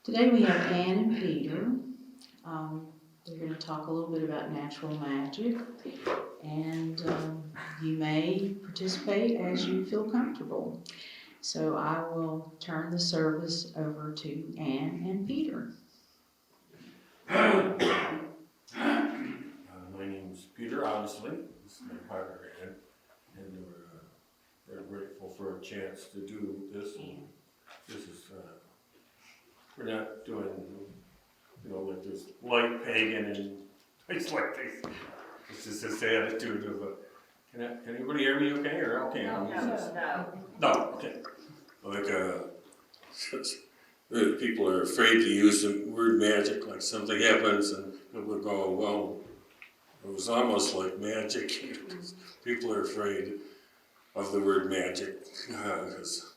Today we have Ann and Peter. They're going to talk a little bit about natural magic, and you may participate as you feel comfortable. So I will turn the service over to Ann and Peter. My name is Peter, honestly. This is my partner, Ann, and we're very grateful for a chance to do this. And this is, we're not doing, like this light pagan and things like this. It's just this attitude of, can anybody hear me okay, or okay? No, okay. Like, people are afraid to use the word magic, like something happens and people go, well, it was almost like magic. People are afraid of the word magic because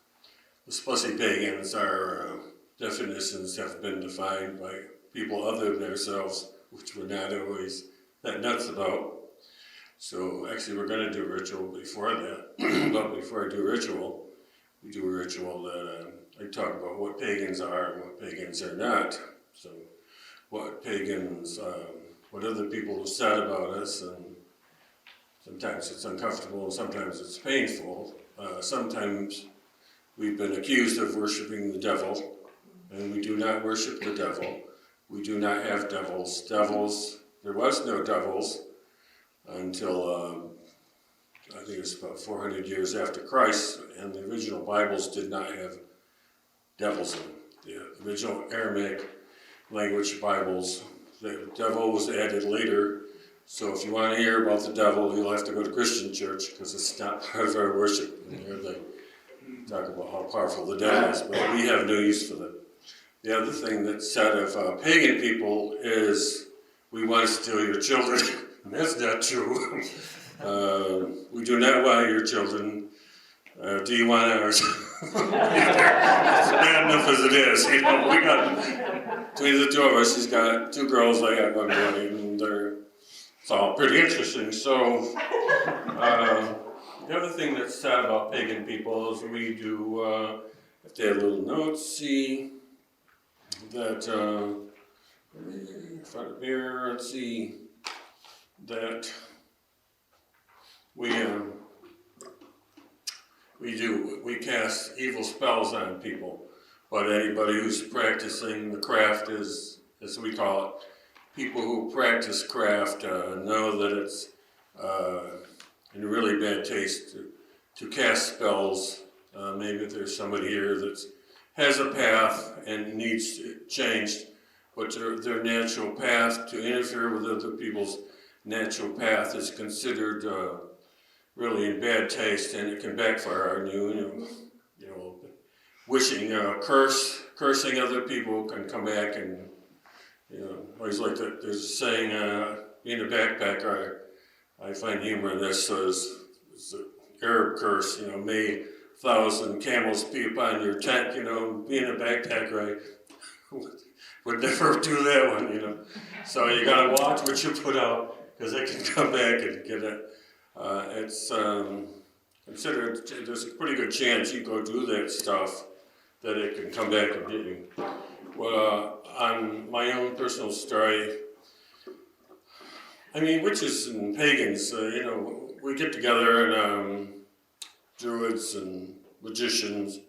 the pussy pagans are definitions have been defined by people other than ourselves, which we're not always that nuts about. So actually we're going to do a ritual before that. But before I do ritual, we do a ritual that I talk about what pagans are and what pagans are not. So what pagans, what other people have said about us, and sometimes it's uncomfortable and sometimes it's painful. Sometimes we've been accused of worshiping the devil, and we do not worship the devil. We do not have devils. There was no devils until I think it's about 400 years after Christ, and the original Bibles did not have devils in them. The original Aramaic language Bibles, the devil was added later. So if you want to hear about the devil, you'll have to go to Christian church because it's not part of our worship. And there they talk about how powerful the devil is, but we have no use for that. The other thing that's said of pagan people is we want to steal your children. And that's not true. We do not want your children. Do you want ours? It's bad enough as it is. We got, between the two of us, he's got two girls, I got one boy, and it's all pretty interesting. So, the other thing that's sad about pagan people is we do, if they have little notes, see that, in front of here, let's see, that we cast evil spells on people, but anybody who's practicing the craft is, as we call it, people who practice craft know that it's in really bad taste to cast spells. Maybe there's somebody here that has a path and needs changed, but their natural path to interfere with other people's natural path is considered really in bad taste, and it can backfire on you. Wishing cursing other people can come back, and always like that. There's a saying, being a backpacker, I find humor in this. So it's an Arab curse, may 1,000 camels be upon your tent. Being a backpacker, I would never do that one. So you gotta watch what you put out, because it can come back and get it. It's considered, there's a pretty good chance you go do that stuff that it can come back and get you. Well, on my own personal story, witches and pagans, we get together, and druids and magicians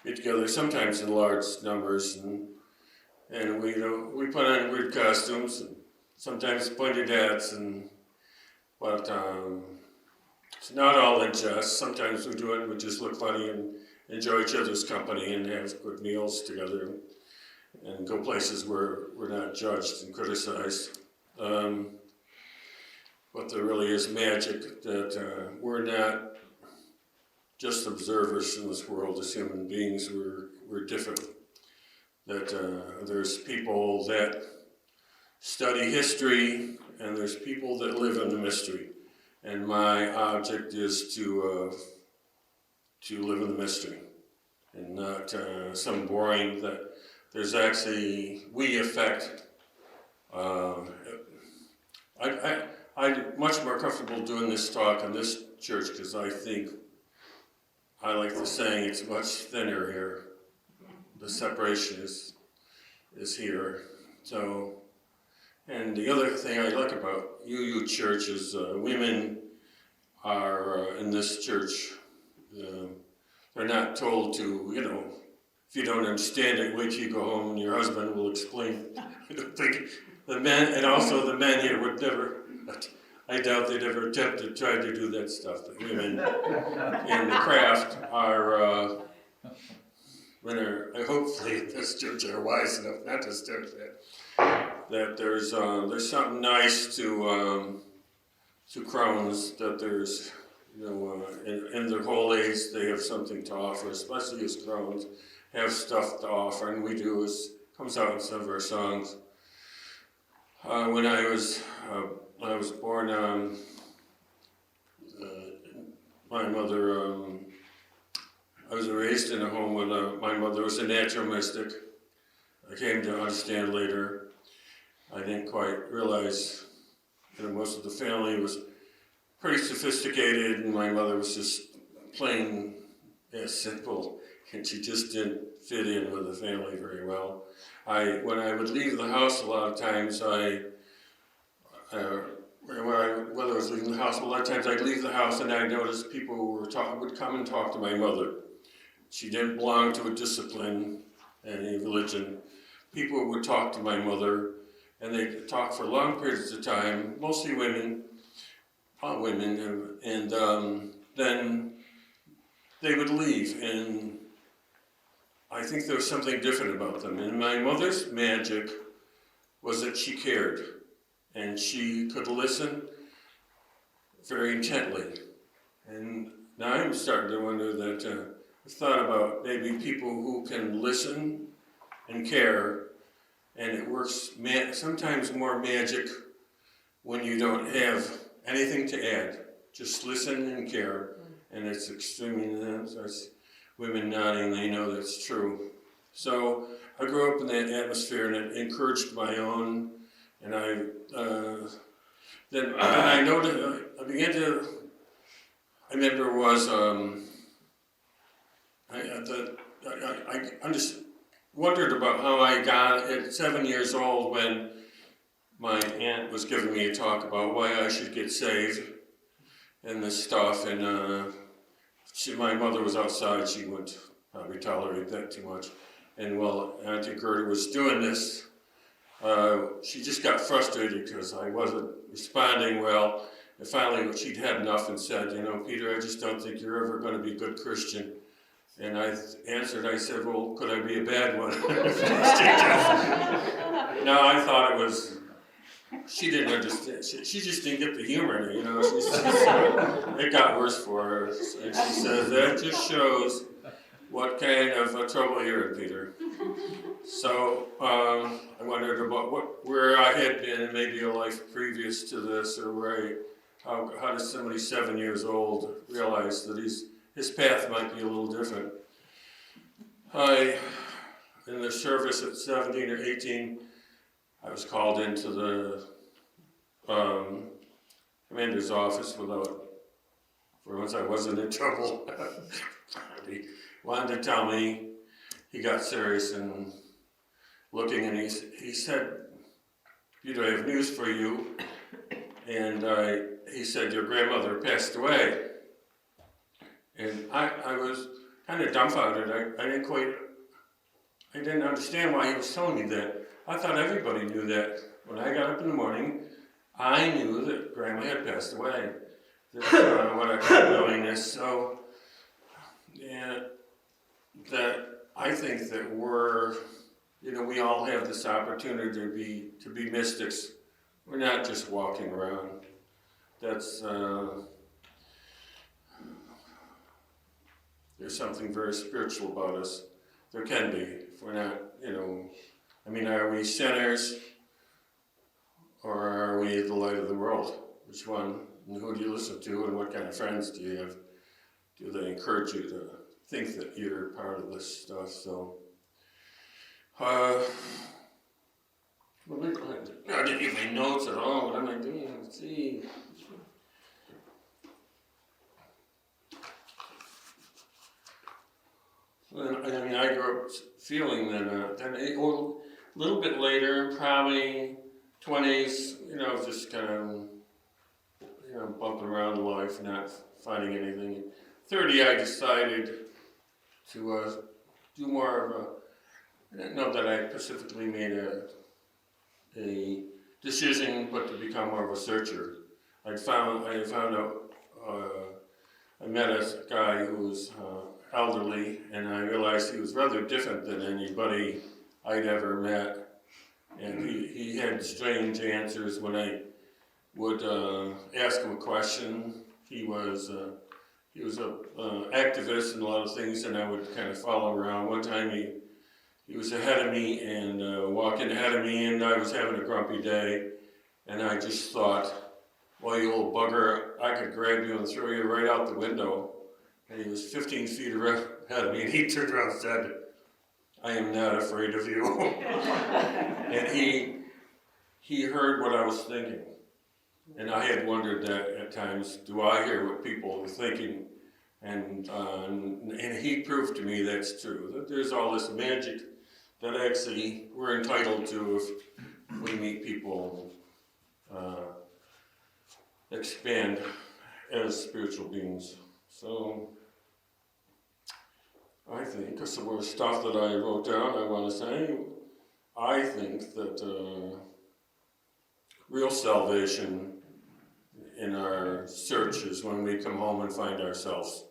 get together sometimes in large numbers, and we put on weird costumes and sometimes pointed hats, but it's not all in jest. Sometimes we do it and we just look funny and enjoy each other's company and have good meals together and go places where we're not judged and criticized. But there really is magic that we're not just observers in this world as human beings. We're different. That there's people that study history and there's people that live in the mystery. And my object is to live in the mystery and not some boring that there's actually, we affect. I'm much more comfortable doing this talk in this church because I think, I like the saying, it's much thinner here. The separation is here. So, and the other thing I like about UU Church is women are in this church. They're not told to, if you don't understand it, wait till you go home and your husband will explain. I don't think the men, and also the men here would never, I doubt they'd ever attempt to try to do that stuff. But women in the craft are, hopefully this church are wise enough not to start that there's something nice to Crohn's, that there's, in their whole age they have something to offer, especially as Crohn's have stuff to offer, and we do, as comes out in some of our songs. When I was born, my mother, I was raised in a home when my mother was a natural mystic. I came to understand later. I didn't quite realize that most of the family was pretty sophisticated, and my mother was just plain simple, and she just didn't fit in with the family very well. When I would leave the house, a lot of times whether I was leaving the house, a lot of times I'd leave the house and I noticed people would come and talk to my mother. She didn't belong to a discipline, any religion. People would talk to my mother, and they'd talk for long periods of time, mostly women, and then they would leave, and I think there was something different about them. And my mother's magic was that she cared, and she could listen very intently. And now I'm starting to wonder that I've thought about maybe people who can listen and care, and it works sometimes more magic when you don't have anything to add. Just listen and care, and it's extremely nice. Women nodding, they know that's true. So I grew up in that atmosphere, and it encouraged my own. And then I noticed, I remember was, I just wondered about how I got at 7 years old when my aunt was giving me a talk about why I should get saved and this stuff, and my mother was outside. She wouldn't probably tolerate that too much, and while Auntie Gerda was doing this, she just got frustrated because I wasn't responding well, and finally she'd had enough and said, Peter, I just don't think you're ever going to be a good Christian. And I answered, I said, well, could I be a bad one? No, I thought it was, she didn't understand. She just didn't get the humor, it got worse for her. And she says, that just shows what kind of trouble you're in, Peter. So I wondered about where I had been in maybe a life previous to this, or how does somebody 7 years old realize that his path might be a little different. In the service at 17 or 18, I was called into the commander's office for once I wasn't in trouble. He wanted to tell me, he got serious and looking, and he said, Peter, I have news for you. And he said, your grandmother passed away. And I was kind of dumbfounded. I didn't understand why he was telling me that. I thought everybody knew that. When I got up in the morning, I knew that Grandma had passed away. That's what I kept knowing this. So, yeah, that I think that we all have this opportunity to be mystics. We're not just walking around. That's there's something very spiritual about us. There can be, if we're not, are we sinners or are we the light of the world? Which one? And who do you listen to, and what kind of friends do you have? Do they encourage you to think that you're part of this stuff? So, I didn't get my notes at all. What am I doing? Let's see. I grew up feeling that A little bit later, probably 20s, just kind of, bumping around life, not finding anything. 30, I decided to do more of a, I don't know that I specifically made a decision, but to become more of a searcher. I found out, I met a guy who was elderly, and I realized he was rather different than anybody I'd ever met. And he had strange answers when I would ask him a question. He was a activist in a lot of things, and I would kind of follow him around. One time he was ahead of me and walking ahead of me, and I was having a grumpy day, and I just thought, well, you old bugger, I could grab you and throw you right out the window. And he was 15 feet ahead of me, and he turned around and said, I am not afraid of you. And he heard what I was thinking. And I had wondered that at times, do I hear what people are thinking? And he proved to me that's true, that there's all this magic that actually we're entitled to if we meet people expand as spiritual beings. So I think some of the stuff that I wrote down, I want to say, I think that real salvation in our search is when we come home and find ourselves.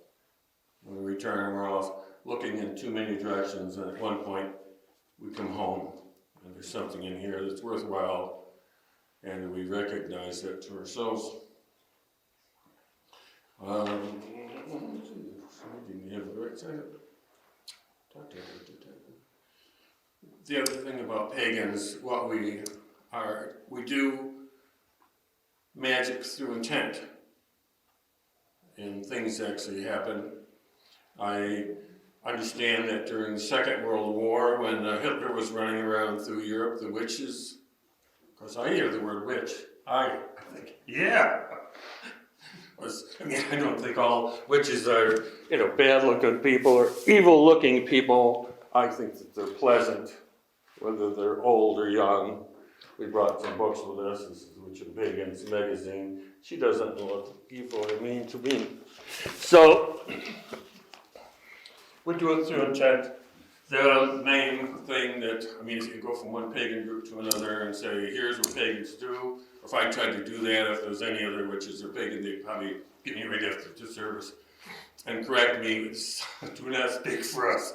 When we return, we're off looking in too many directions, and at one point we come home, and there's something in here that's worthwhile, and we recognize that to ourselves. The other thing about pagans, what we do magic through intent, and things actually happen. I understand that during the Second World War, when Hitler was running around through Europe, the witches, because I hear the word witch, I think, yeah. I don't think all witches are, bad-looking people or evil-looking people. I think that they're pleasant, whether they're old or young. We brought some books with us. This is Witch and Pagans magazine. She doesn't look evil or mean to me. So, we do it through intent. The main thing that, if you go from one pagan group to another and say, here's what pagans do, if I tried to do that, if there was any other witches or pagan, they'd probably get me right after the service and correct me, do not speak for us.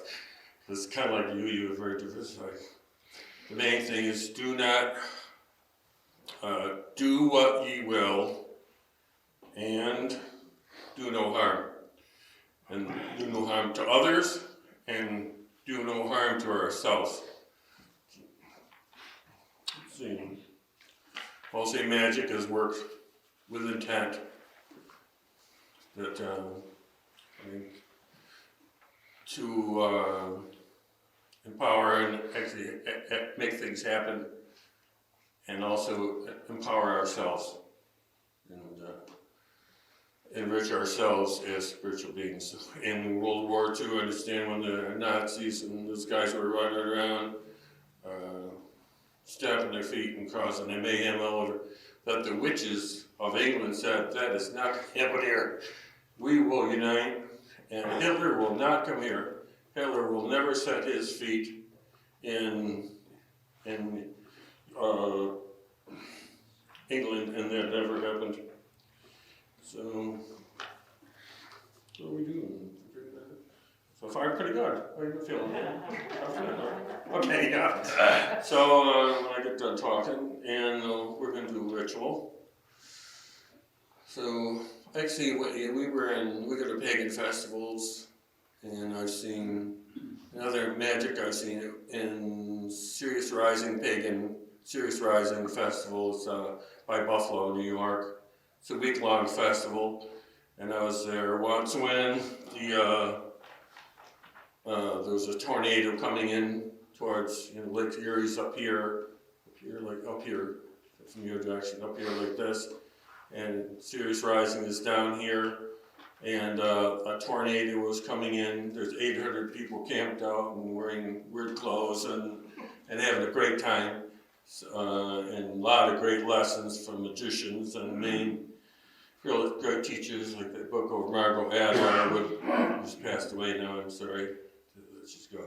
It's kind of like you are very diversified. The main thing is do not do what ye will and do no harm. And do no harm to others and do no harm to ourselves. Let's see. I'll say magic has worked with intent. That to empower and actually make things happen, and also empower ourselves and enrich ourselves as spiritual beings. In World War II, I understand when the Nazis and those guys were running around stamping their feet and causing a mayhem all over, that the witches of England said, that is not going to happen here. We will unite, and Hitler will not come here. Hitler will never set his feet in England, and that never happened. So what are we doing? So far, pretty good. How are you feeling? Okay, yeah. So when I get done talking, and we're going to do a ritual. So actually, we go to pagan festivals, and I've seen another magic I've seen in Sirius Rising festivals by Buffalo, New York. It's a week-long festival, and I was there once when there was a tornado coming in towards Lake Erie's up here from your direction, up here like this, and Sirius Rising is down here, and a tornado was coming in. There's 800 people camped out and wearing weird clothes, and and having a great time, and a lot of great lessons from magicians and main real great teachers like the book of Margot Adler, who's passed away now, I'm sorry, she's gone.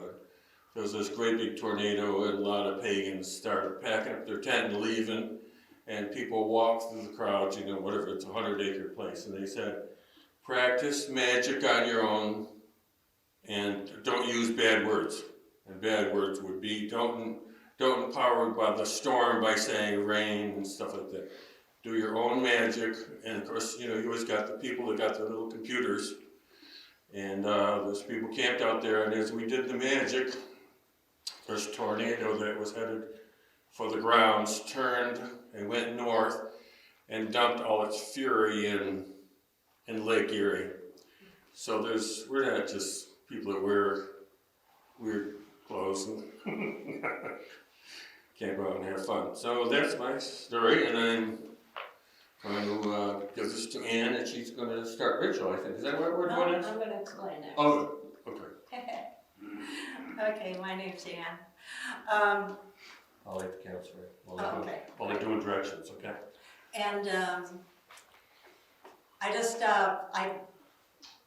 There was this great big tornado and a lot of pagans started packing up their tent and leaving, and people walked through the crowds, you know, whatever, it's a 100-acre place, and they said, practice magic on your own and don't use bad words. And bad words would be, don't empower by the storm by saying rain and stuff like that. Do your own magic, and of course, you know, you always got the people that got the little computers, and those people camped out there, and as we did the magic, this tornado that was headed for the grounds turned and went north and dumped all its fury in Lake Erie. So we're not just people that wear weird clothes and can't go out and have fun. So that's my story, and I'm going to give this to Ann, and she's going to start ritual, I think. Is that what we're doing next? I'm going to explain next. Oh, okay. Okay, my name's Ann. I'll let the counselor. Okay. While they're doing directions, okay? And I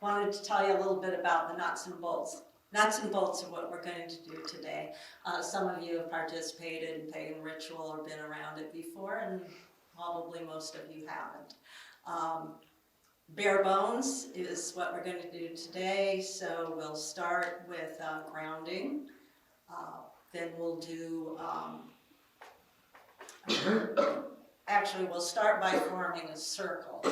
wanted to tell you a little bit about the nuts and bolts. Nuts and bolts of what we're going to do today. Some of you have participated in pagan ritual or been around it before, and probably most of you haven't. Bare bones is what we're going to do today, so we'll start with grounding. Then we'll do, actually we'll start by forming a circle.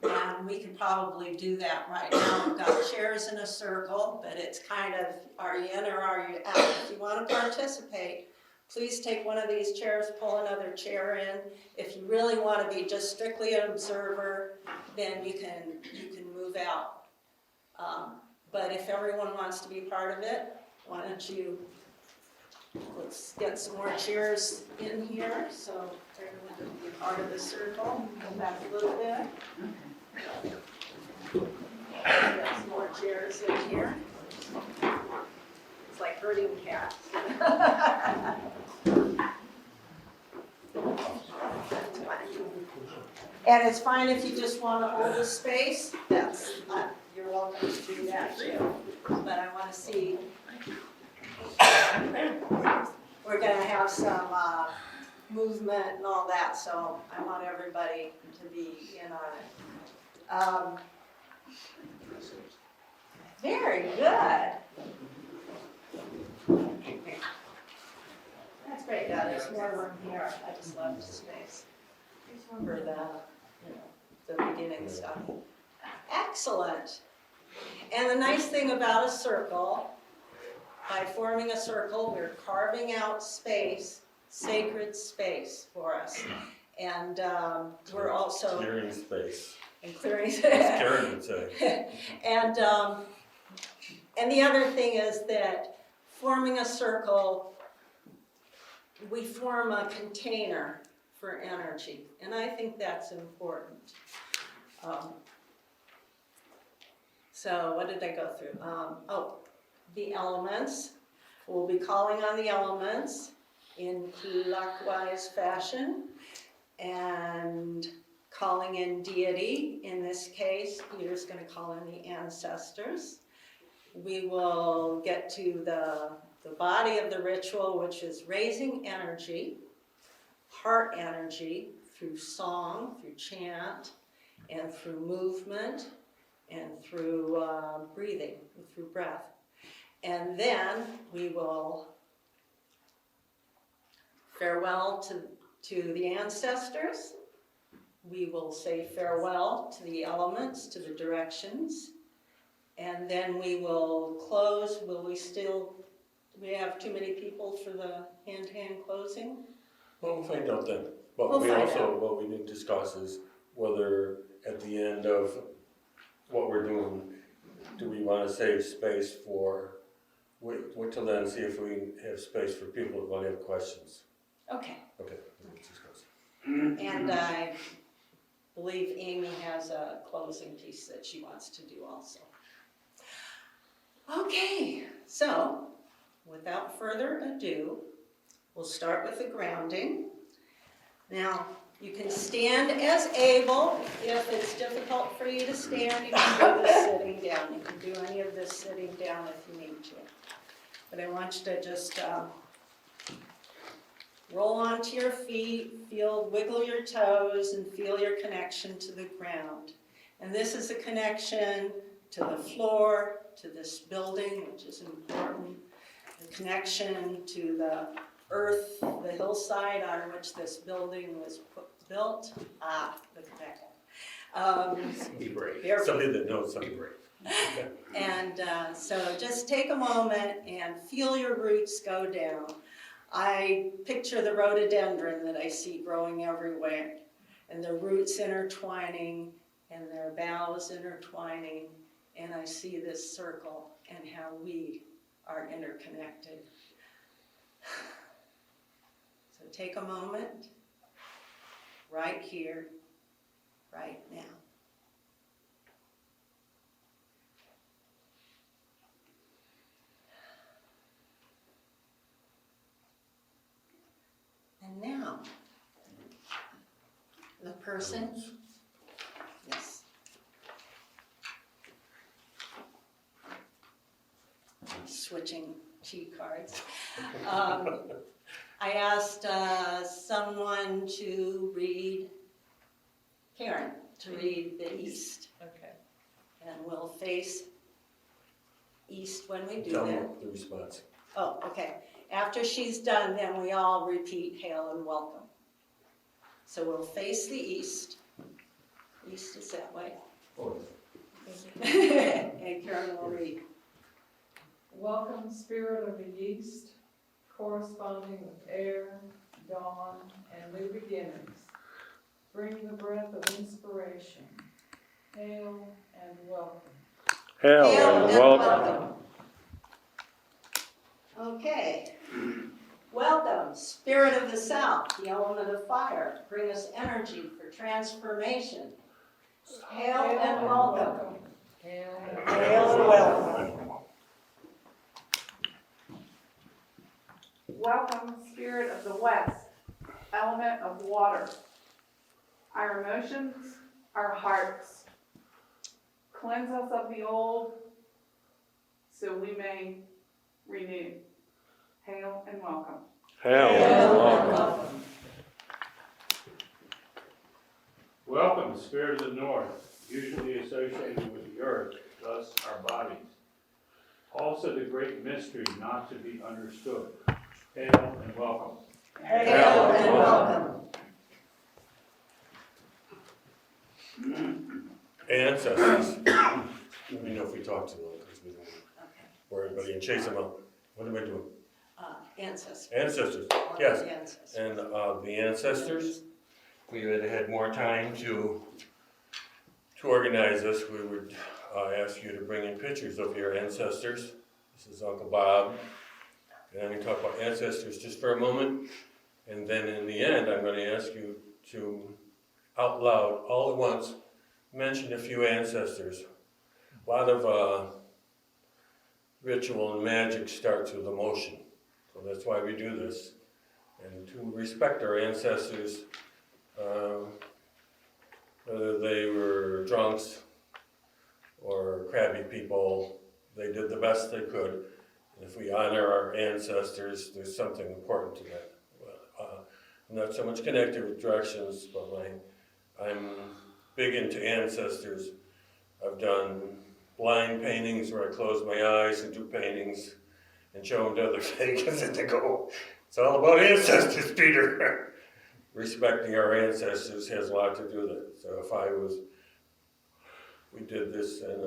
And we can probably do that right now. We've got chairs in a circle, but it's kind of, are you in or are you out? If you want to participate, please take one of these chairs, pull another chair in. If you really want to be just strictly an observer, then you can move out. But if everyone wants to be part of it, why don't you, let's get some more chairs in here, so everyone can be part of the circle. Go back a little bit. Get some more chairs in here. It's like herding cats. And it's fine if you just want to hold the space. That's you're welcome to do that too. But I want to see. We're going to have some movement and all that, so I want everybody to be in on it. Very good. That's great. Yeah, there's more room here. I just love the space. Please remember that, the beginning stuff. Excellent. And the nice thing about a circle, by forming a circle, we're carving out space, sacred space for us. And we're also clearing space. And clearing As Karen would say. And the other thing is that forming a circle, we form a container for energy, and I think that's important. So what did I go through? The elements. We'll be calling on the elements in clockwise fashion and calling in deity. In this case, Peter's going to call in the ancestors. We will get to the body of the ritual, which is raising energy, heart energy, through song, through chant, and through movement, and through breathing, through breath. And then we will farewell to the ancestors. We will say farewell to the elements, to the directions. And then we will close. Do we have too many people for the hand-to-hand closing? Well, we'll find out then. But what we need to discuss is whether at the end of what we're doing, do we want to save space for, wait till then, see if we have space for people who want to have questions. Okay. Okay, let's discuss. And I believe Amy has a closing piece that she wants to do also. Okay, so without further ado, We'll start with the grounding. Now, you can stand as able. If it's difficult for you to stand, you can do this sitting down. You can do any of this sitting down if you need to. But I want you to just roll onto your feet, wiggle your toes, and feel your connection to the ground. And this is a connection to the floor, to this building, which is important, the connection to the earth, the hillside on which this building was built. The connection. Be brave. Very Somebody that knows something brave. And so just take a moment and feel your roots go down. I picture the rhododendron that I see growing everywhere, and the roots intertwining and their boughs intertwining, and I see this circle and how we are interconnected. So take a moment, right here, right now. And now, the person, yes. Switching cheat cards. I asked someone to read, Karen, to read the east. Okay. And we'll face east when we do Tell me that. the response. Oh, okay. After she's done, then we all repeat hail and welcome. So we'll face the east. East is that way. And Karen will read. Welcome, spirit of the east, corresponding with air, dawn, and new beginnings. Bring the breath of inspiration. Hail and welcome. Hail and welcome. Okay. Welcome, spirit of the south, the element of fire. Bring us energy for transformation. Hail and welcome. Hail Hail and welcome. Welcome, spirit of the west, element of water. Our emotions, our hearts. Cleanse us of the old so we may renew. Hail and welcome. Hail and welcome. Welcome, spirit of the north, usually associated with the earth, thus our bodies. Also the great mystery not to be understood. Hail and welcome. Hail and welcome. Ancestors. Let me know if we talk to them, because we don't Okay. worry about it and chase them out. What am I doing? Ancestors. Ancestors, yes. Ancestors. And the ancestors, we had more time to organize this. We would ask you to bring in pictures of your ancestors. This is Uncle Bob. And I'm going to talk about ancestors just for a moment. And then in the end, I'm going to ask you to, out loud, all at once, mention a few ancestors. A lot of ritual and magic starts with emotion. So that's why we do this. And to respect our ancestors, whether they were drunks or crabby people, they did the best they could. And if we honor our ancestors, there's something important to that. I'm not so much connected with directions, but I'm big into ancestors. I've done blind paintings where I close my eyes and do paintings and show them to other pagans and they go, it's all about ancestors, Peter. Respecting our ancestors has a lot to do with it. So we did this and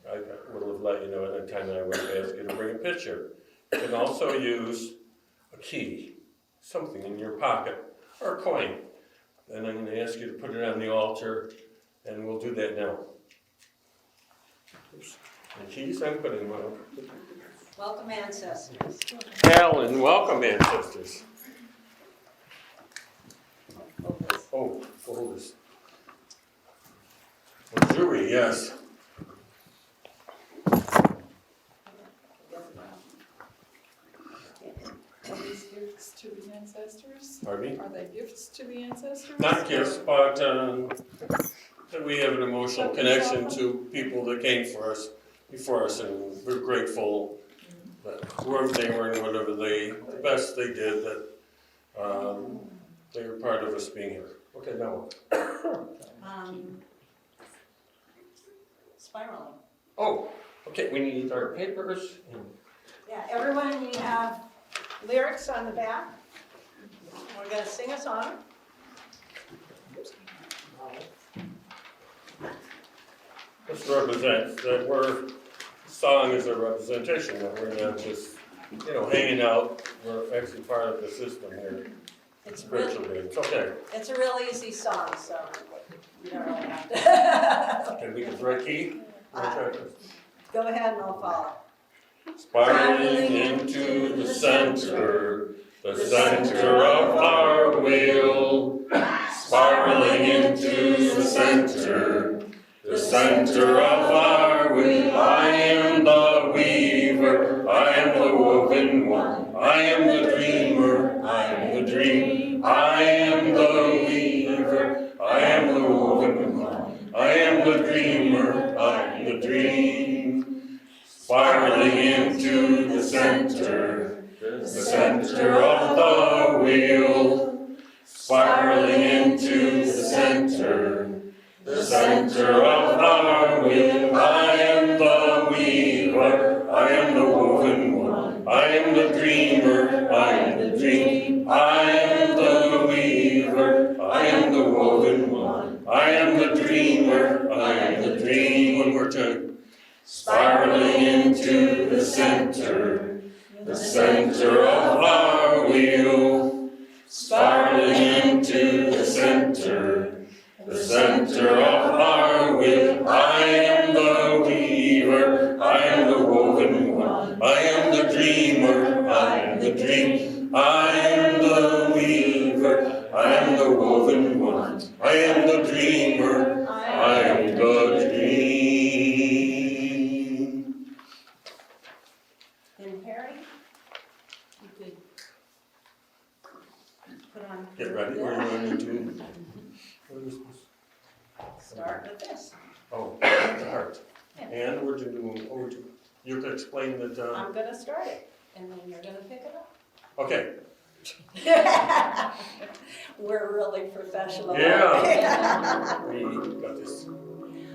I would have let you know at the time I would ask you to bring a picture. You can also use a key, something in your pocket, or a coin. Then I'm going to ask you to put it on the altar, and we'll do that now. The keys I'm putting them on. Welcome, ancestors. Hail and welcome, ancestors. Oh, hold this. Well, Jury, yes. Please give gifts to the ancestors? Pardon me? Are they gifts to the ancestors? Not gifts, but that we have an emotional connection to people that came before us, and we're grateful that whoever they were and whatever the best they did, that they were part of us being here. Okay, now. Spiraling. Oh, okay, we need our papers. Yeah, everyone, we have lyrics on the back. We're gonna sing a song. This represents that song is a representation, that we're not just, hanging out. We're actually part of the system here, It's spiritually. It's okay. It's a real easy song, so you don't really have to. Can we get the right key? Go ahead and I'll follow. Spiraling into the center of our will. Spiraling into the center of our will. I am the weaver, I am the woven one, I am the dreamer, I am the dream. I am the weaver, I am the woven one, I am the dreamer, I am the dream. Spiraling into the center of the wheel. Spiraling into the center of our wheel. I am the weaver, I am the woven one, I am the dreamer, I am the dream. I am the weaver, I am the woven one, I am the dreamer, I am the dream. One more time. Spiraling into the center of our wheel. Spiraling into the center of our wheel. I am the weaver, I am the woven one, I am the dreamer, I am the dream. I am the weaver, I am the woven one, I am the dreamer, I am the dream. And Harry, you could put on. Get ready, we're going to do. What is this? Start with this. Oh, the heart. And we're doing, you could explain that, I'm gonna start it, and then you're gonna pick it up. okay. We're really professional. Yeah. We got this.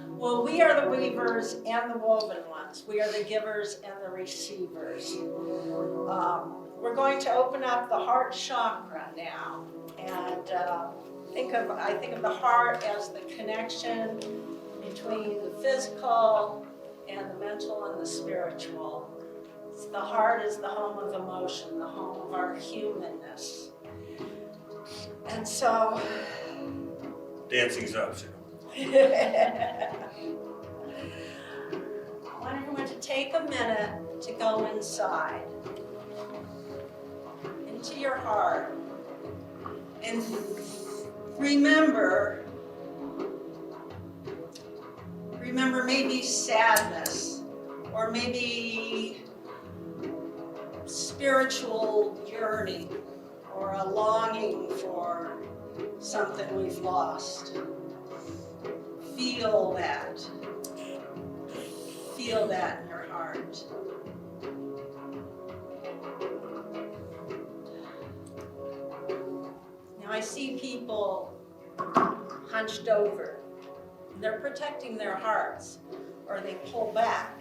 Well, we are the weavers and the woven ones. We are the givers and the receivers. We're going to open up the heart chakra now, and I think of the heart as the connection between the physical and the mental and the spiritual. The heart is the home of emotion, the home of our humanness. And so, Dancing's up. I want everyone to take a minute to go inside, into your heart, and remember maybe sadness, or maybe spiritual yearning, or a longing for something we've lost. Feel that. Feel that in your heart. Now I see people hunched over. They're protecting their hearts, or they pull back.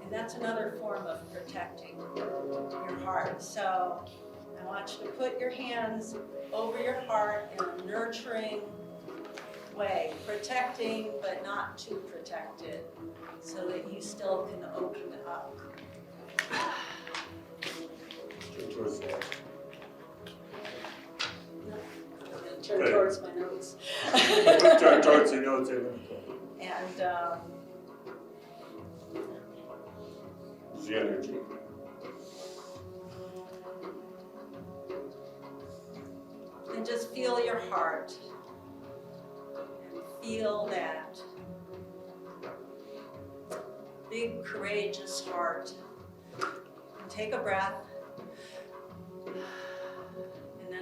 And that's another form of protecting your heart. So I want you to put your hands over your heart in a nurturing way, protecting but not too protected, so that you still can open it up. Turn Okay. towards my nose. Turn towards the nose. And The energy. and just feel your heart. And feel that big, courageous heart. And take a breath.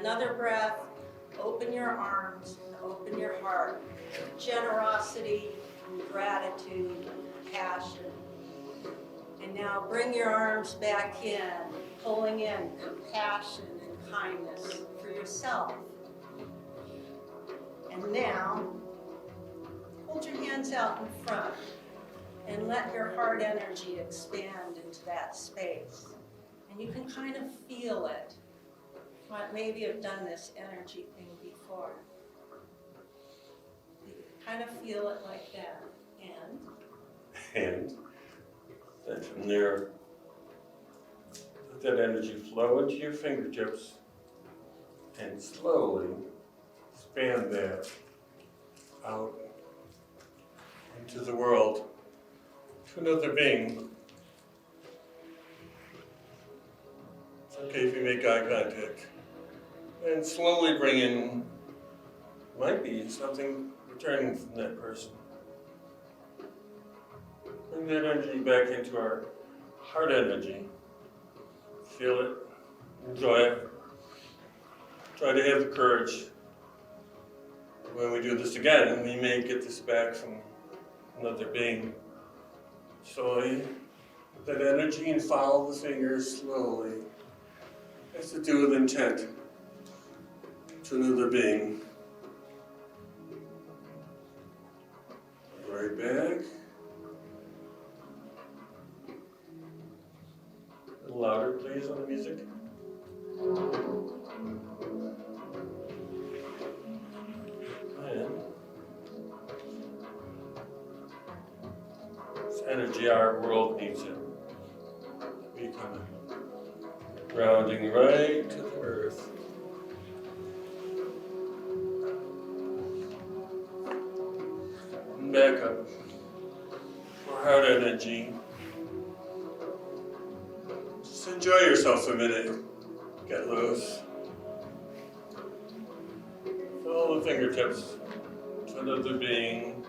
another breath, open your arms, open your heart. Generosity, gratitude, passion. And now bring your arms back in, pulling in compassion and kindness for yourself. And now, hold your hands out in front and let your heart energy expand into that space. And you can kind of feel it. Maybe you've done this energy thing before. You kind of feel it like that. And then from there, let that energy flow into your fingertips and slowly expand that out into the world to another being. It's okay if you make eye contact. And slowly bring in, might be something returning from that person. Bring that energy back into our heart energy. Feel it, enjoy it. Try to have the courage. When we do this again, we may get this back from another being. Slowly, that energy and follow the fingers slowly. It has to do with intent to another being. Right back. A little louder, please, on the music. And this energy, our world needs it. We come grounding right to the earth. And back up for heart energy. Just enjoy yourself a minute. Get loose. Follow the fingertips to another being.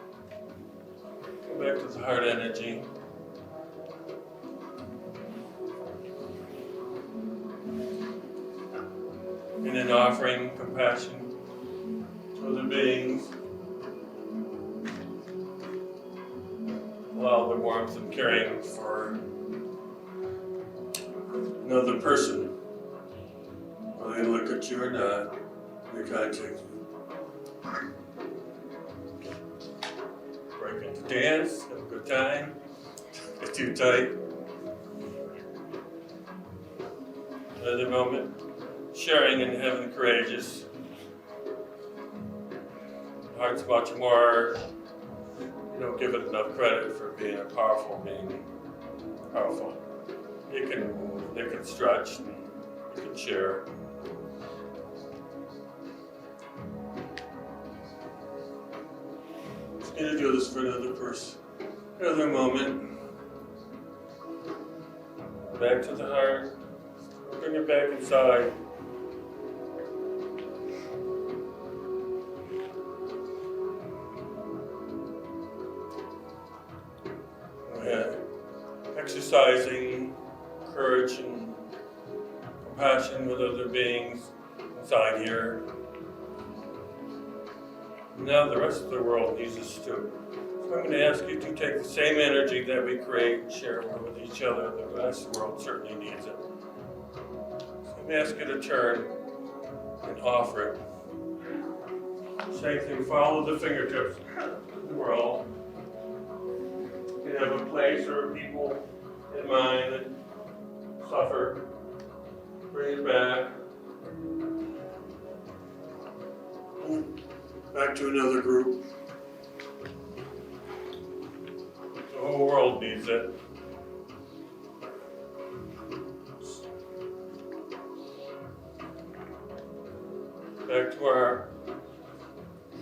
Come back to the heart energy. And then offering compassion to other beings. Allow the warmth and caring for another person. Whether they look at you or not, they contact you. Break into dance, have a good time. Get too tight. Another moment. Sharing and having courageous. Heart's much more, you don't give it enough credit for being a powerful being. Powerful. They can stretch and you can share. Just need to do this for another person. Another moment. Back to the heart. Bring it back inside. Exercising courage and compassion with other beings inside here. Now the rest of the world needs us too. So I'm going to ask you to take the same energy that we create and share with each other. The rest of the world certainly needs it. So I'm going to ask you to turn and offer it. Same thing, follow the fingertips of the world. You can have a place or people in mind that suffer. Bring it back. Back to another group. The whole world needs it. Back to our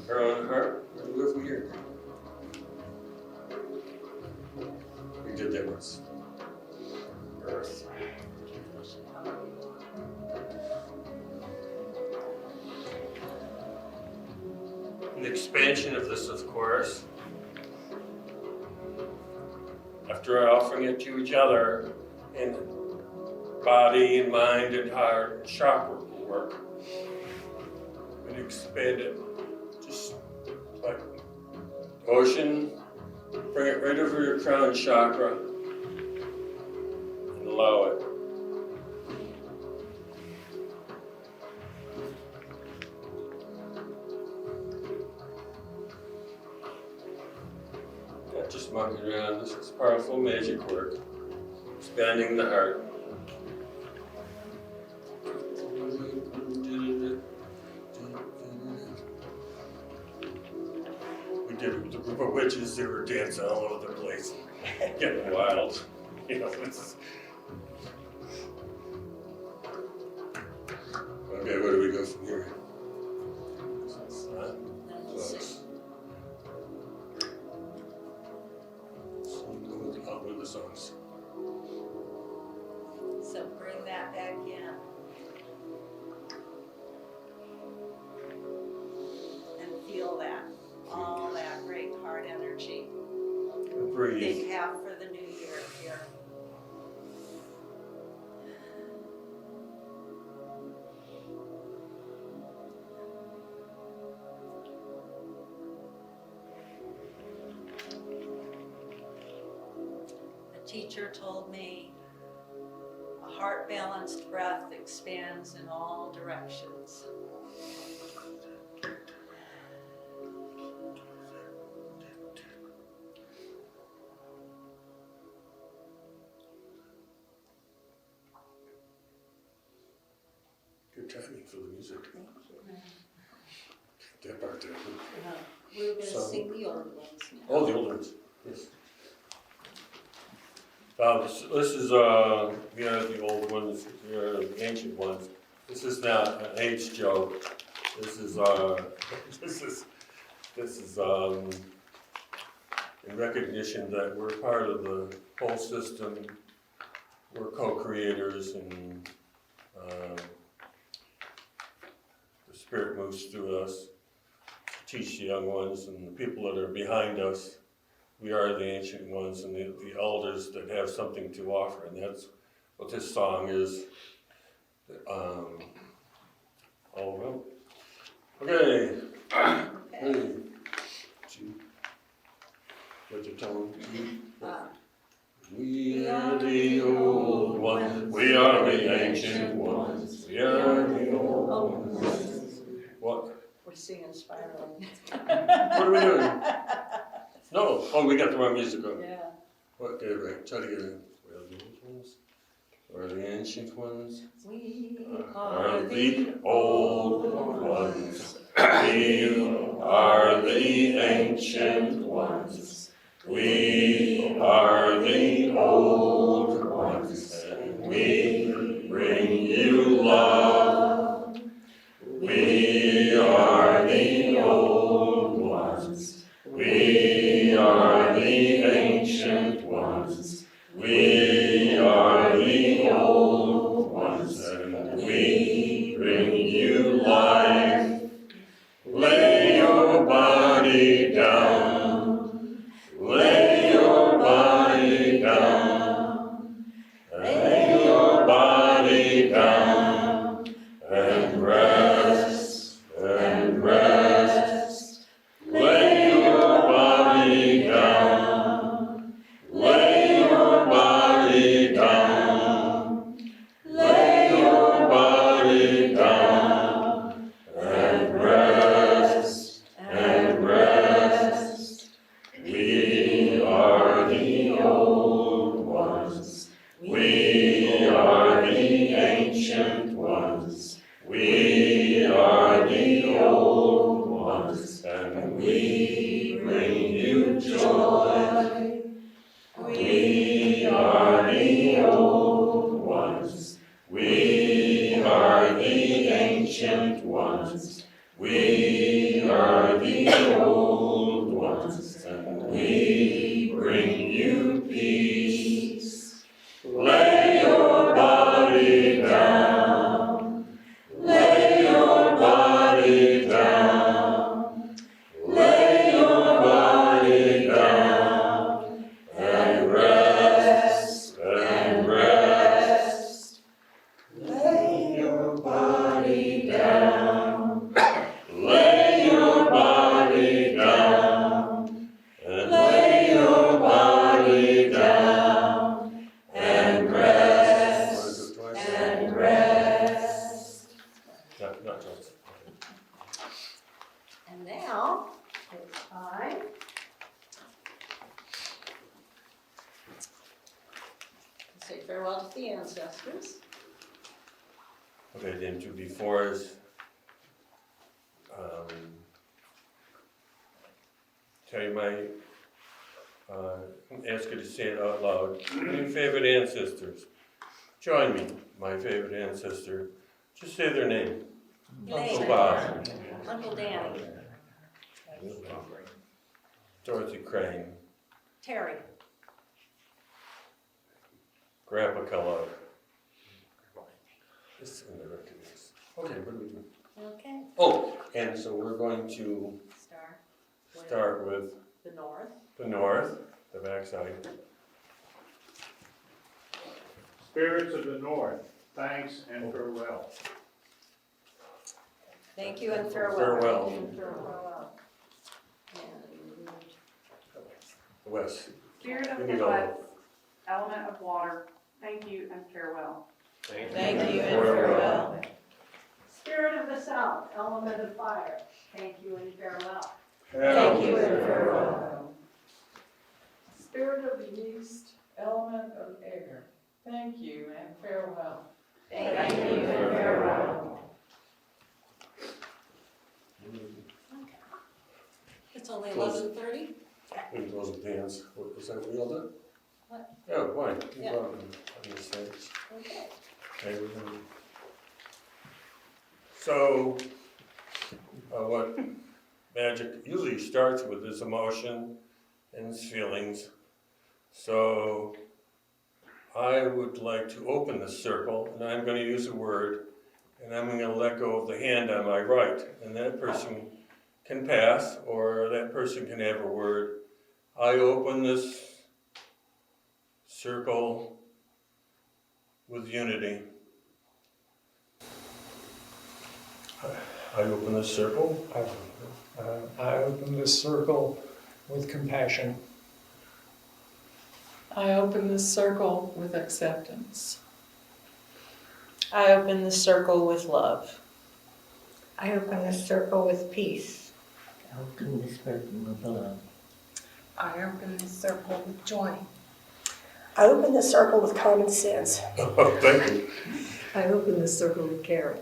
own heart. Where do we go from here? We did that once. Earth. An expansion of this, of course, after offering it to each other in body and mind and heart and chakra work, and expand it, just like ocean. Bring it right over your crown chakra and allow it. Not just mucking around. This is powerful magic work. Expanding the heart. We did it with a group of witches. They were dancing all over the place, getting wild. You know, it's... Okay, where do we go from here? Close. I'll go with the songs. So bring that back in. And feel that, all that great heart energy Breathe. they have for the new year here. A teacher told me a heart-balanced breath expands in all directions. Good timing for the music. That part there. We're gonna So- sing the old ones now. Oh, the old ones. Yes. This is the old ones, the ancient ones. This is not an age joke. This is in recognition that we're part of the whole system. We're co-creators, and the Spirit moves through us to teach the young ones and the people that are behind us. We are the ancient ones and the elders that have something to offer, and that's what this song is all about. Okay. Hey. What's your tone? We are the old ones. We are the ancient ones. We are the old ones. What? We're singing spiraling. What are we doing? No. Oh, we got the wrong music on. Yeah. What? Get it right. Try to get it. We are the old ones. We are the ancient ones. We Are the old ones. We are the ancient ones. We are the old ones. And we bring you love. We are the old ones. We are the ancient ones. We are the old ones. And we bring you life. Lay your body down. Lay your body down. Lay your body down. And rest. And rest. Lay your body down. Lay your body down. Lay your body down. And rest. And rest. We are the old ones. We are the ancient ones. We are the old ones. And we bring you joy. We are the old ones. We are the ancient ones. We are the old ones. And we bring you peace. Lay your body down. Lay your body down. Lay your body down. And rest. And rest. Lay your body down. Just- And now, it's time to say farewell to the ancestors. Okay, then to before us, tell you my, ask you to say it out loud. Any favorite ancestors? Join me, my favorite ancestor. Just say their name. Uncle Elaine. Bob, Uncle Danny, Dorothy Crane, Terry, Grandpa Kellogg. This in the record is. Okay, what do we do? okay, Oh, and so we're going to start with the north. the north, the backside. Spirits of the North, thanks and farewell. Thank you and farewell. Farewell. Farewell. And The west. Spirit of We the need all- West, element of water, thank you and farewell. Thank you and farewell. Spirit of the south, element of fire, thank you and farewell. Thank you and farewell. Spirit of the east, element of air, thank you and farewell. Thank you and farewell. It's only 11:30? We can close with hands. Is that what we all done? What? Yeah, why? Yeah. Go on the stage. Okay. Okay, we're gonna- So, what magic usually starts with is emotion and its feelings. So, I would like to open the circle, and I'm going to use a word, and I'm going to let go of the hand on my right, and that person can pass, or that person can have a word. I open this circle with unity. I open this circle. I open this circle with compassion. I open this circle with acceptance. I open the circle with love. I open the circle with peace. I open this circle with love. I open the circle with joy. I open the circle with common sense. Thank you. I open the circle with caring.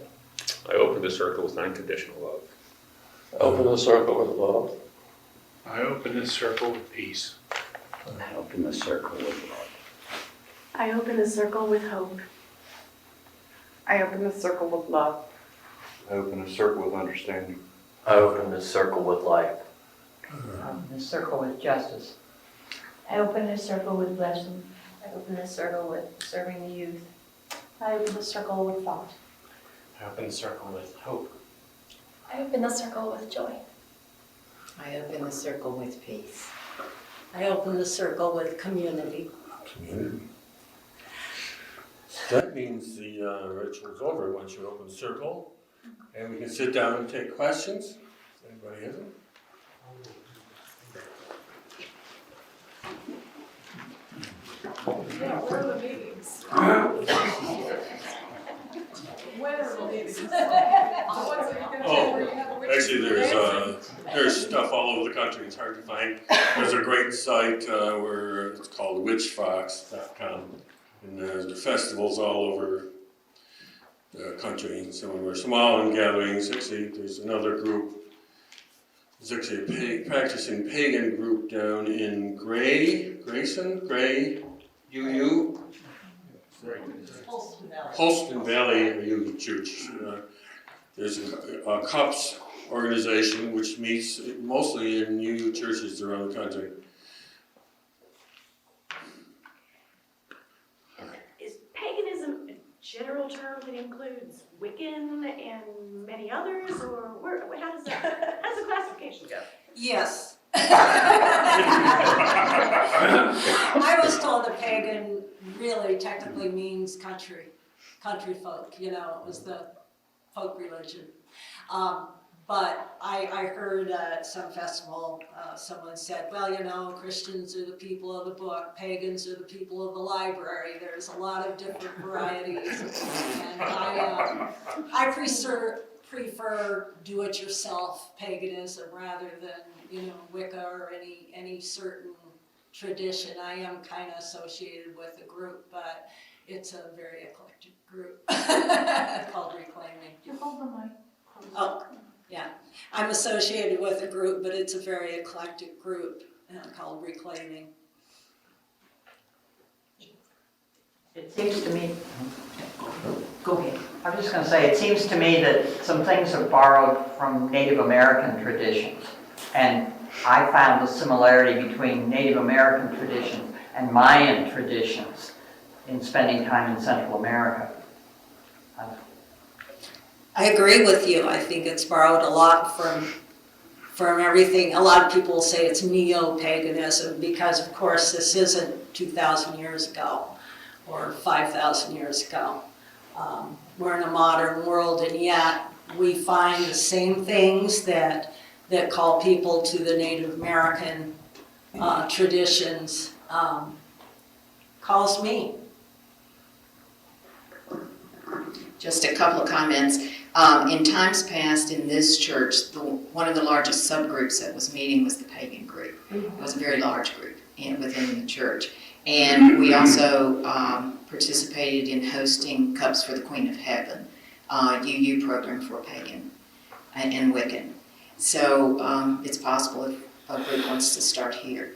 I open the circle with unconditional love. Open the circle with love. I open this circle with peace. I open the circle with love. I open the circle with hope. I open the circle with love. I open the circle with understanding. I open the circle with life. I open the circle with justice. I open the circle with blessing. I open the circle with serving the youth. I open the circle with thought. I open the circle with hope. I open the circle with joy. I open the circle with peace. I open the circle with community. Community. That means the ritual's over once you open the circle, and we can sit down and take questions. Anybody has them? Yeah, where are the meetings? When are the meetings? The ones that you can attend where you have a ritual Actually, dancing? there's stuff all over the country. It's hard to find. There's a great site where it's called witchfox.com, and the festivals all over the country. Some of them are small in gatherings. Actually, there's another group. There's actually a practicing pagan group down in Grayson, UU. Holston Valley UU Church. There's a CUPS organization which meets mostly in UU churches around the country. Is paganism a general term that includes Wiccan and many others, or how does the classification go? Yes. I was told that pagan really technically means country folk, it was the folk religion. But I heard at some festival, someone said, well, Christians are the people of the book, pagans are the people of the library. There's a lot of different varieties. And I prefer do-it-yourself paganism rather than, Wicca or any certain tradition. I am kind of associated with a group, but it's a very eclectic group called Reclaiming. You hold the mic close. Oh, yeah. I'm associated with a group, but it's a very eclectic group called Reclaiming. It seems to me, go ahead. I was just going to say, it seems to me that some things are borrowed from Native American traditions. And I found the similarity between Native American traditions and Mayan traditions in spending time in Central America. I agree with you. I think it's borrowed a lot from everything. A lot of people say it's neo-paganism because, of course, this isn't 2,000 years ago or 5,000 years ago. We're in a modern world, and yet we find the same things that call people to the Native American traditions calls me. Just a couple of comments. In times past in this church, one of the largest subgroups that was meeting was the pagan group. It was a very large group within the church. And we also participated in hosting Cups for the Queen of Heaven, UU program for pagan and Wiccan. So it's possible if a group wants to start here.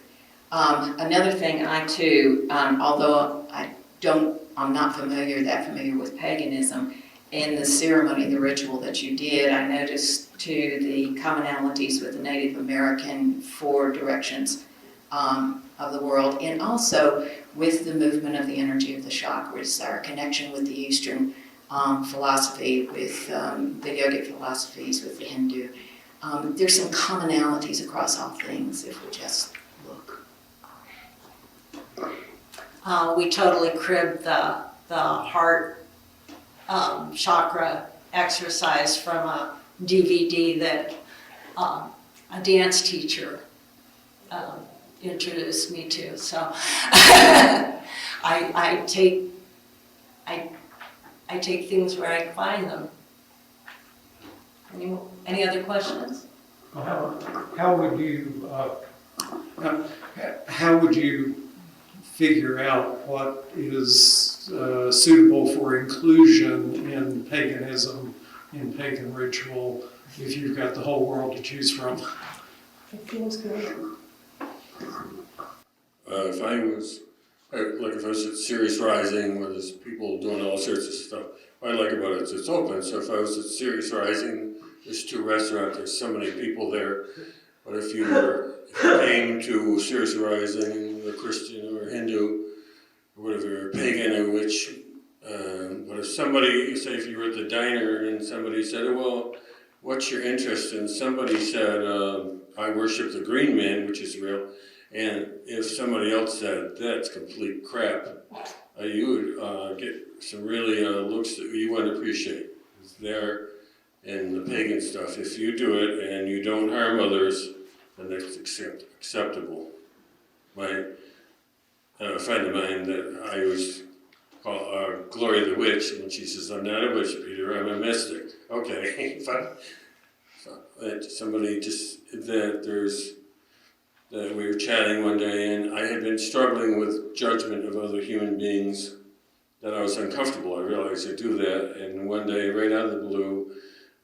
Another thing, I too, although I'm not that familiar with paganism, in the ceremony, the ritual that you did, I noticed too the commonalities with the Native American 4 directions of the world, and also with the movement of the energy of the chakras, our connection with the Eastern philosophy, with the yogic philosophies, with the Hindu. There's some commonalities across all things if we just look. We totally cribbed the heart chakra exercise from a DVD that a dance teacher introduced me to. So I take things where I can find them. Any other questions? How would you figure out what is suitable for inclusion in paganism, in pagan ritual, if you've got the whole world to choose from? It feels good. If I was at Sirius Rising, where there's people doing all sorts of stuff, what I like about it is it's open. So if I was at Sirius Rising, there's 2 restaurants, there's so many people there. But if you came to Sirius Rising, a Christian or a Hindu, or whatever, pagan, or which, but if somebody, say if you were at the diner and somebody said, well, what's your interest? And somebody said, I worship the green man, which is real. And if somebody else said, that's complete crap, you would get some really looks that you wouldn't appreciate. It's there in the pagan stuff. If you do it and you don't harm others, then it's acceptable. A friend of mine that I always call Gloria the Witch, and she says, I'm not a witch, Peter, I'm a mystic. Okay, fine. So, somebody just, that we were chatting one day, and I had been struggling with judgment of other human beings, that I was uncomfortable. I realized I do that, and one day, right out of the blue,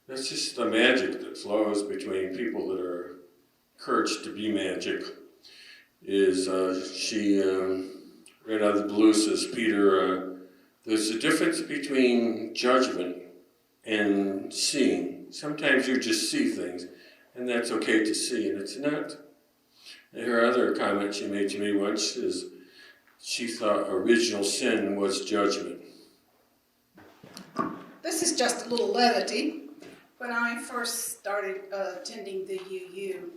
that's just the magic that flows between people that are encouraged to be magic, is she, right out of the blue, says, Peter, there's a difference between judgment and seeing. Sometimes you just see things, and that's okay to see, and it's not. Her other comment she made to me once is she thought original sin was judgment. This is just a little levity. When I first started attending the UU,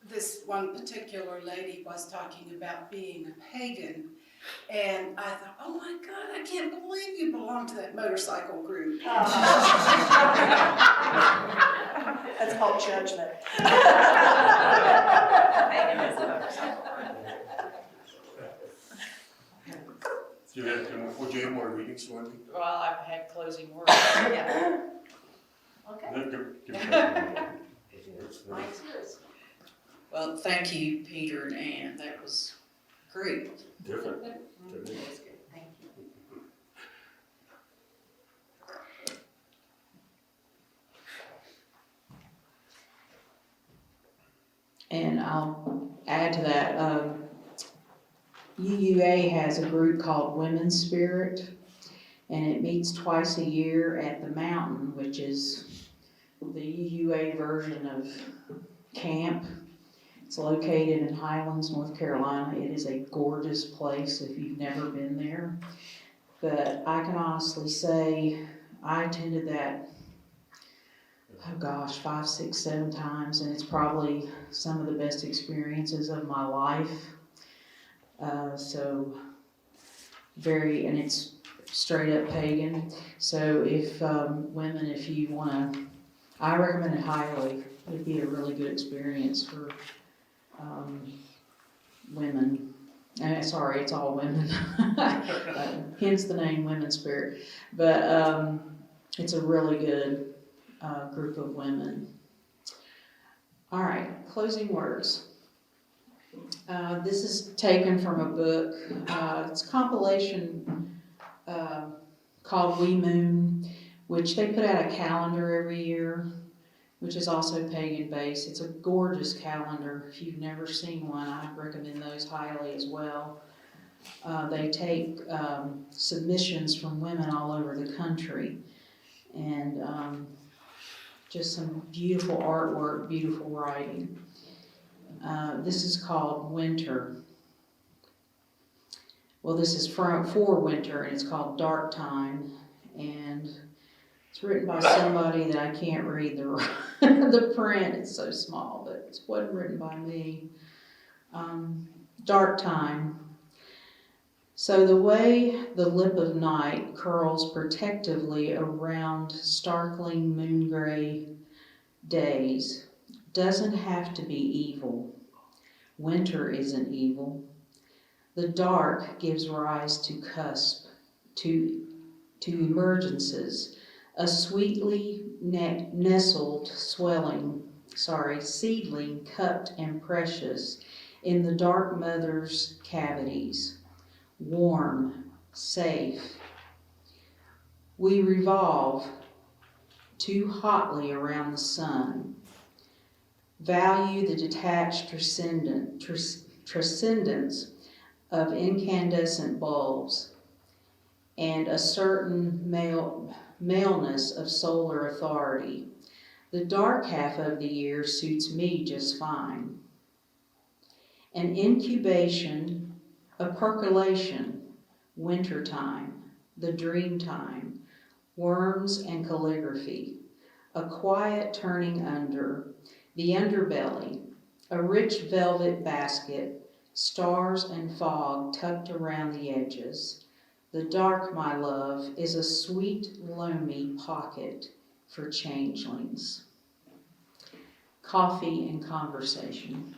this one particular lady was talking about being a pagan, and I thought, oh my God, I can't believe you belong to that motorcycle group. That's called judgment. Would you have more readings, Wendy? Well, I've had closing words. Yeah. Okay. Mike's yours. Well, thank you, Peter and Ann. That was great. Different. Thank you. And I'll add to that, UUA has a group called Women's Spirit, and it meets twice a year at the Mountain, which is the UUA version of camp. It's located in Highlands, North Carolina. It is a gorgeous place if you've never been there. But I can honestly say I attended that, oh gosh, 5, 6, 7 times, and it's probably some of the best experiences of my life. And it's straight up pagan. So if women, if you want to, I recommend it highly. It'd be a really good experience for women. Sorry, it's all women. Hence the name Women's Spirit. But it's a really good group of women. All right, closing words. This is taken from a book. It's a compilation called We Moon, which they put out a calendar every year, which is also pagan based. It's a gorgeous calendar. If you've never seen one, I recommend those highly as well. They take submissions from women all over the country, and just some beautiful artwork, beautiful writing. This is called Winter. Well, this is for winter, and it's called Dark Time, and it's written by somebody that I can't read the print. It's so small, but it wasn't written by me. Dark Time. So the way the lip of night curls protectively around starkling moon gray days doesn't have to be evil. Winter isn't evil. The dark gives rise to cusp, to emergences, a sweetly nestled seedling cupped and precious in the dark mother's cavities, warm, safe. We revolve too hotly around the sun. Value the detached transcendence of incandescent bulbs and a certain maleness of solar authority. The dark half of the year suits me just fine. An incubation, a percolation, wintertime, the dream time, worms and calligraphy, a quiet turning under, the underbelly, a rich velvet basket, stars and fog tucked around the edges. The dark, my love, is a sweet, loamy pocket for changelings. Coffee and conversation.